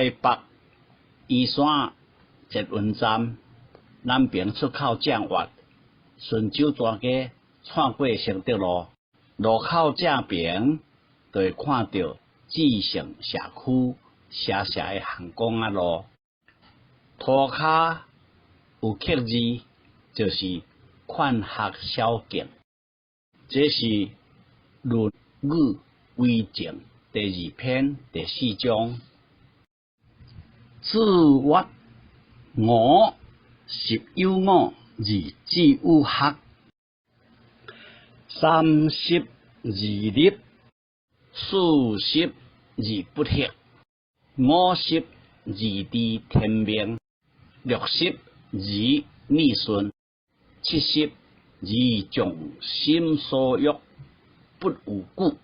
台北宜山捷运站南边出口正月，顺手抓个穿过承德路，路口正边就会看到智盛社区斜斜的行宫路，涂骹有刻字，就是款学小径。这是《论语为政》第2篇第4章。子曰：我十有我，而知有学。30而立，40而不惑，50而知天命，60而理顺，70而从心所欲，不逾矩。